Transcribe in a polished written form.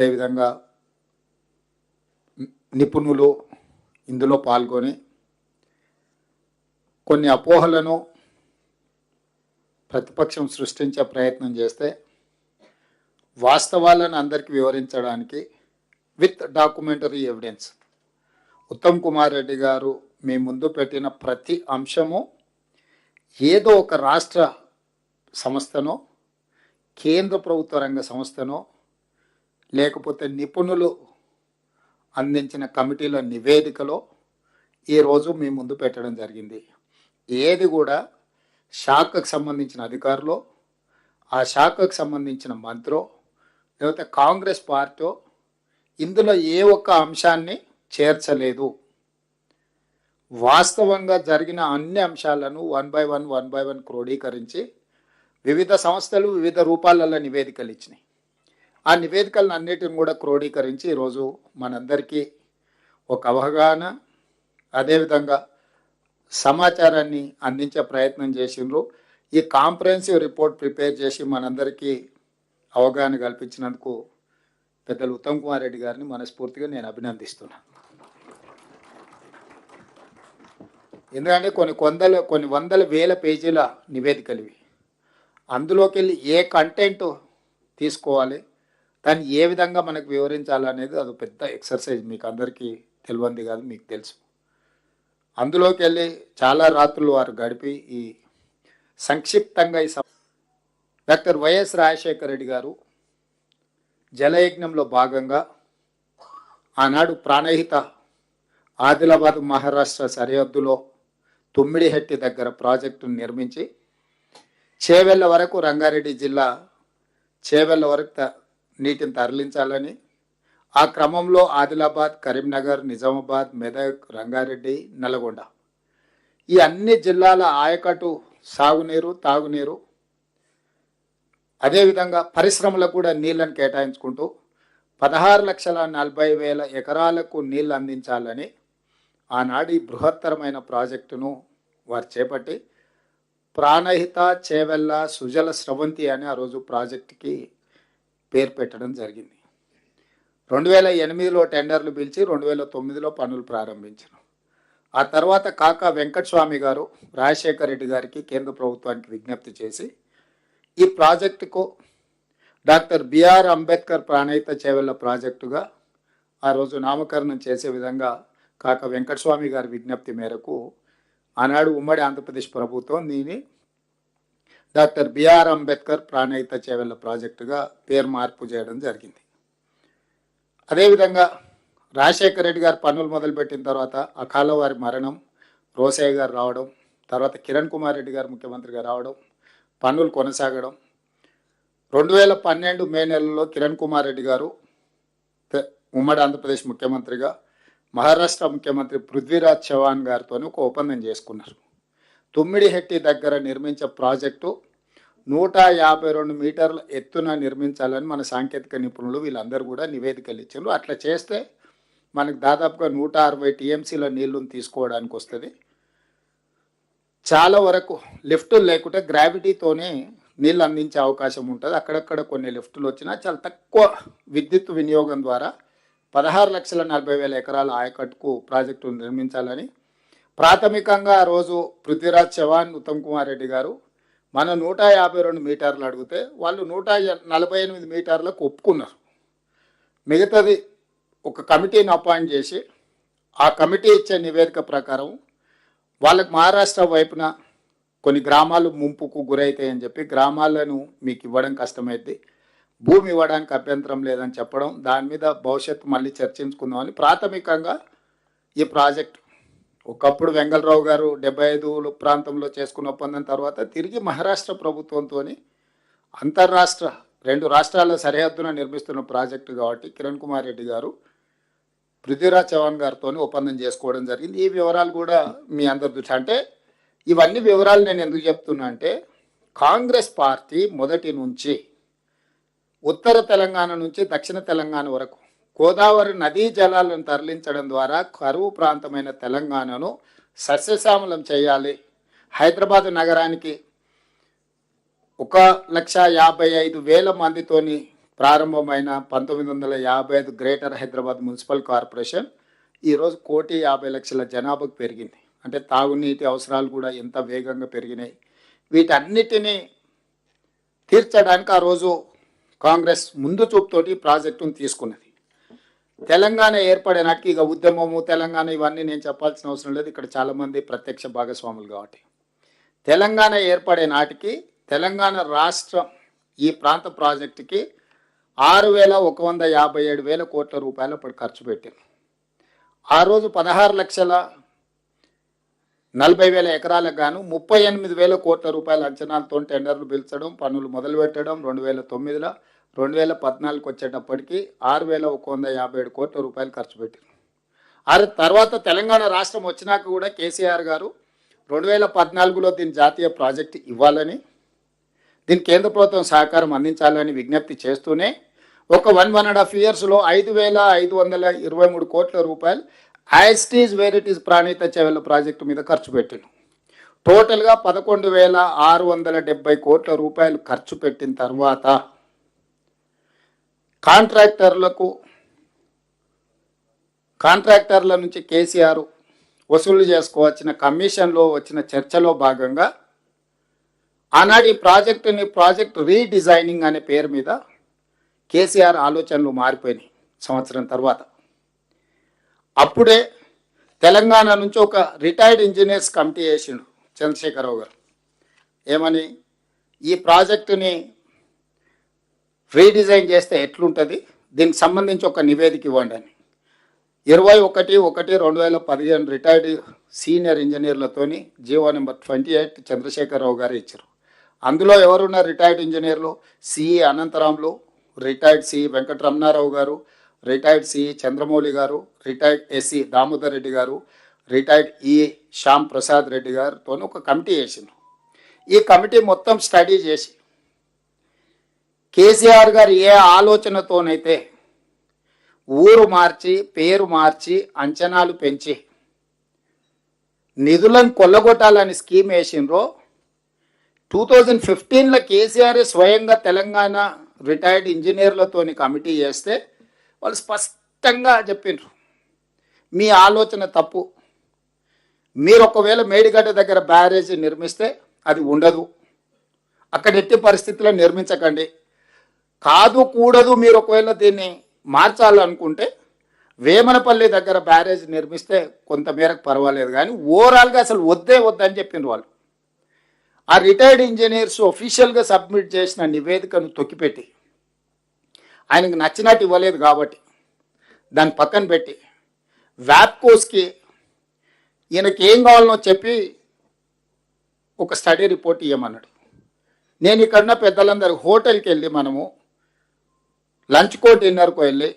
అదేవిధంగా నిపుణులు ఇందులో పాల్గొని కొన్ని అపోహలను ప్రతిపక్షం సృష్టించే ప్రయత్నం చేస్తే వాస్తవాలను అందరికీ వివరించడానికి with documentary evidence Uttam Kumar Reddy గారు మీ ముందు పెట్టిన ప్రతి అంశము ఏదో ఒక రాష్ట్ర సంస్థనో కేంద్ర ప్రభుత్వ రంగ సంస్థనో లేకపోతే నిపుణులు అందించిన కమిటీల నివేదికలో ఈరోజు మీ ముందు పెట్టడం జరిగింది. ఏది కూడా శాఖకు సంబంధించిన అధికారులు, ఆ శాఖకు సంబంధించిన మంత్రో లేకపోతే కాంగ్రెస్ పార్టీ ఇందులో ఏ ఒక్క అంశాన్ని చేర్చలేదు. వాస్తవంగా జరిగిన అన్ని అంశాలను వన్ బై వన్ క్రోడీకరించి వివిధ సంస్థలు వివిధ రూపాలలో నివేదికలు ఇచ్చినాయి. ఆ నివేదికలను అన్నిటిని కూడా క్రోడీకరించి ఈరోజు మనందరికీ ఒక అవగాహన, అదేవిధంగా సమాచారాన్ని అందించే ప్రయత్నం చేసిండ్రు. ఈ కాంప్రహెన్సివ్ రిపోర్ట్ ప్రిపేర్ చేసి మనందరికీ అవగాహన కల్పించినందుకు పెద్దలు ఉత్తమ్ కుమార్ రెడ్డి గారిని మనస్ఫూర్తిగా నేను అభినందిస్తున్నాను. ఎందుకంటే కొన్ని వందల వేల పేజీల నివేదికలు ఇవి. అందులోకి వెళ్ళి ఏ కంటెంట్ తీసుకోవాలి, దాన్ని ఏ విధంగా మనకు వివరించాలనేది అది పెద్ద ఎక్సర్సైజ్. మీకు అందరికీ తెలియంది కాదు, మీకు తెలుసు. అందులోకి వెళ్ళి చాలా రాత్రులు వారు గడిపి ఈ సంక్షిప్తంగా డాక్టర్ వైఎస్ రాజశేఖర రెడ్డి గారు జలయజ్ఞంలో భాగంగా ఆనాడు ప్రాణహిత ఆదిలాబాద్ మహారాష్ట్ర సరిహద్దులో తుమ్మిడిహెట్టి దగ్గర ప్రాజెక్టును నిర్మించి చేవెళ్ళ వరకు, రంగారెడ్డి జిల్లా చేవెళ్ళ వరకు నీటిని తరలించాలని, ఆ క్రమంలో ఆదిలాబాద్, కరీంనగర్, నిజామాబాద్, మెదక్, రంగారెడ్డి, నల్గొండ ఈ అన్ని జిల్లాల ఆయకట్టు సాగునీరు, తాగునీరు, అదేవిధంగా పరిశ్రమలకు కూడా నీళ్లను కేటాయించుకుంటూ 16,40,000 ఎకరాలకు నీళ్లు అందించాలని ఆనాడు ఈ బృహత్తరమైన ప్రాజెక్టును వారు చేపట్టి ప్రాణహిత చేవెళ్ళ సుజల స్రవంతి అని ఆ రోజు ప్రాజెక్టుకి పేరు పెట్టడం జరిగింది. 2008లో టెండర్లు పిలిచి 2009లో పనులు ప్రారంభించారు. ఆ తర్వాత కాకా వెంకటస్వామి గారు రాజశేఖర రెడ్డి గారికి, కేంద్ర ప్రభుత్వానికి విజ్ఞప్తి చేసి ఈ ప్రాజెక్టుకు డాక్టర్ బిఆర్ అంబేద్కర్ ప్రాణహిత చేవెళ్ళ ప్రాజెక్టుగా ఆ రోజు నామకరణం చేసే విధంగా కాకా వెంకటస్వామి గారి విజ్ఞప్తి మేరకు ఆనాడు ఉమ్మడి ఆంధ్రప్రదేశ్ ప్రభుత్వం దీన్ని డాక్టర్ బిఆర్ అంబేద్కర్ ప్రాణహిత చేవెళ్ళ ప్రాజెక్టుగా పేరు మార్పు చేయడం జరిగింది. అదేవిధంగా రాజశేఖర రెడ్డి గారు పనులు మొదలుపెట్టిన తర్వాత అకాల వారి మరణం, రోసయ్య గారు రావడం, తర్వాత కిరణ్ కుమార్ రెడ్డి గారు ముఖ్యమంత్రిగా రావడం, పనులు కొనసాగడం. 2012 మే నెలలో కిరణ్ కుమార్ రెడ్డి గారు ఉమ్మడి ఆంధ్రప్రదేశ్ ముఖ్యమంత్రిగా మహారాష్ట్ర ముఖ్యమంత్రి పృథ్వీరాజ్ చవాన్ గారితో ఒక ఒప్పందం చేసుకున్నారు. తుమ్మిడిహెట్టి దగ్గర నిర్మించే ప్రాజెక్టు 152 మీటర్ల ఎత్తున నిర్మించాలని మన సాంకేతిక నిపుణులు వీళ్ళందరూ కూడా నివేదికలు ఇచ్చారు. అట్లా చేస్తే మనకు దాదాపుగా 160 టీఎంసీల నీళ్లను తీసుకోవడానికి వస్తుంది. చాలా వరకు లిఫ్టులు లేకుంటే గ్రావిటీతోనే నీళ్ళు అందించే అవకాశం ఉంటుంది. అక్కడక్కడ కొన్ని లిఫ్టులు వచ్చినా చాలా తక్కువ విద్యుత్ వినియోగం ద్వారా 16,40,000 ఎకరాల ఆయకట్టుకు ప్రాజెక్టు నిర్మించాలని ప్రాథమికంగా ఆ రోజు పృథ్వీరాజ్ చవాన్, ఉత్తమ్ కుమార్ రెడ్డి గారు మన 152 మీటర్లు అడిగితే వాళ్ళు 148 మీటర్లకు ఒప్పుకున్నారు. మిగతాది ఒక కమిటీని అపాయింట్ చేసి ఆ కమిటీ ఇచ్చే నివేదిక ప్రకారం వాళ్ళకి మహారాష్ట్ర వైపున కొన్ని గ్రామాలు ముంపుకు గురవుతాయని చెప్పి గ్రామాలను మీకు ఇవ్వడం కష్టమైంది, భూమి ఇవ్వడానికి అభ్యంతరం లేదని చెప్పడం, దాని మీద భవిష్యత్తు మళ్ళీ చర్చించుకుందామని ప్రాథమికంగా ఈ ప్రాజెక్ట్ ఒకప్పుడు వెంగళరావు గారు 75 ప్రాంతంలో చేసుకున్న ఒప్పందం తర్వాత తిరిగి మహారాష్ట్ర ప్రభుత్వంతో అంతర్రాష్ట్ర 2 రాష్ట్రాల సరిహద్దున నిర్మిస్తున్న ప్రాజెక్టు కాబట్టి కిరణ్ కుమార్ రెడ్డి గారు పృథ్వీరాజ్ చవాన్ గారితో ఒప్పందం చేసుకోవడం జరిగింది. ఈ వివరాలు కూడా మీ అందరి దృష్టి. అంటే ఇవన్నీ వివరాలు నేను ఎందుకు చెప్తున్నా అంటే కాంగ్రెస్ పార్టీ మొదటి నుంచి ఉత్తర తెలంగాణ నుంచి దక్షిణ తెలంగాణ వరకు గోదావరి నదీ జలాలను తరలించడం ద్వారా కరువు ప్రాంతమైన తెలంగాణను సస్యశ్యామలం చేయాలి, హైదరాబాద్ నగరానికి 1,55,000 మందితోని ప్రారంభమైన 1955 గ్రేటర్ హైదరాబాద్ మున్సిపల్ కార్పొరేషన్ ఈరోజు 1,50,00,000 జనాభాకు పెరిగింది. అంటే తాగునీటి అవసరాలు కూడా ఎంత వేగంగా పెరిగినాయి. వీటన్నిటినీ తీర్చడానికి ఆ రోజు కాంగ్రెస్ ముందు చూపుతోటి ప్రాజెక్టును తీసుకున్నది. తెలంగాణ ఏర్పడే నాటికి ఇక ఉద్యమము తెలంగాణ ఇవన్నీ నేను చెప్పాల్సిన అవసరం లేదు, ఇక్కడ చాలామంది ప్రత్యక్ష భాగస్వాములు కాబట్టి. తెలంగాణ ఏర్పడే నాటికి తెలంగాణ రాష్ట్రం ఈ ప్రాంత ప్రాజెక్టుకి 6,157,000 కోట్ల రూపాయలు అప్పుడు ఖర్చు పెట్టారు. ఆ రోజు 16,40,000 ఎకరాలకు గాను 38,000 కోట్ల రూపాయల అంచనాలతో టెండర్లు పిలిచడం, పనులు మొదలుపెట్టడం. 2009లో 2014కి వచ్చేటప్పటికి 6,157 కోట్ల రూపాయలు ఖర్చు పెట్టారు. ఆ తర్వాత తెలంగాణ రాష్ట్రం వచ్చినాక కూడా కేసీఆర్ గారు 2014లో దీని జాతీయ ప్రాజెక్టు ఇవ్వాలని, దీని కేంద్ర ప్రభుత్వం సహకారం అందించాలని విజ్ఞప్తి చేస్తూనే ఒక 1.5 yearsలో 5,523 కోట్ల రూపాయలు as it is where it is Pranahita Chevella project మీద ఖర్చు పెట్టిండు. టోటల్గా 11,670 కోట్ల రూపాయలు ఖర్చు పెట్టిన తర్వాత కాంట్రాక్టర్ల నుంచి కేసీఆర్ వసూలు చేసుకోవచ్చిన కమిషన్లో వచ్చిన చర్చలో భాగంగా ఆనాడు ఈ ప్రాజెక్ట్ రీడిజైనింగ్ అనే పేరు మీద కేసీఆర్ ఆలోచనలు మారిపోయినాయి సంవత్సరం తర్వాత. అప్పుడే తెలంగాణ నుంచి ఒక రిటైర్డ్ ఇంజనీర్స్ కమిటీ వేసిండు చంద్రశేఖరరావు గారు. ఏమని, ఈ ప్రాజెక్టుని రీడిజైన్ చేస్తే ఎట్లుంటుంది, దీనికి సంబంధించి ఒక నివేదిక ఇవ్వండి అని. 21/1/2015 రిటైర్డ్ సీనియర్ ఇంజనీర్లతోని జీవో నెంబర్ 28 చంద్రశేఖరరావు గారు ఇచ్చారు. అందులో ఎవరున్న రిటైర్డ్ ఇంజనీర్లు CE Anantaramulu, retired CE Venkataramana Rao గారు, రిటైర్డ్ సిఈ చంద్రమౌళి గారు, రిటైర్డ్ ఎస్సీ దామోదర్ రెడ్డి గారు, రిటైర్డ్ ఈ శ్యామ్ ప్రసాద్ రెడ్డి గారితో ఒక కమిటీ వేసింది. ఈ కమిటీ మొత్తం స్టడీ చేసి కేసీఆర్ గారు ఏ ఆలోచనతోనైతే ఊరు మార్చి పేరు మార్చి అంచనాలు పెంచి నిధులను కొల్లగొట్టాలని స్కీమ్ వేసిండ్రో 2015లో కేసీఆర్ స్వయంగా తెలంగాణ రిటైర్డ్ ఇంజనీర్లతోని కమిటీ చేస్తే వాళ్ళు స్పష్టంగా చెప్పిండ్రు, మీ ఆలోచన తప్పు. మీరు ఒకవేళ మేడిగడ్డ దగ్గర బ్యారేజీ నిర్మిస్తే అది ఉండదు, అక్కడ ఎట్టి పరిస్థితుల్లో నిర్మించకండి. కాదు కూడదు, మీరు ఒకవేళ దీన్ని మార్చాలనుకుంటే వేమనపల్లి దగ్గర బ్యారేజ్ నిర్మిస్తే కొంతమేరకు పర్వాలేదు, కానీ ఓవరాల్గా అసలు వద్దని చెప్పిండ్రు వాళ్ళు. ఆ రిటైర్డ్ ఇంజనీర్స్ ఒఫీషియల్గా సబ్మిట్ చేసిన నివేదికను తొక్కిపెట్టి ఆయనకు నచ్చినట్టు ఇవ్వలేదు కాబట్టి దాన్ని పక్కన పెట్టి వ్యాప్కోస్కి ఈయనకి ఏం కావాలనో చెప్పి ఒక స్టడీ రిపోర్ట్ ఇవ్వమన్నాడు. నేను ఇక్కడున్న పెద్దలందరూ హోటల్కి వెళ్ళి మనము లంచ్కో డిన్నర్కో వెళ్ళి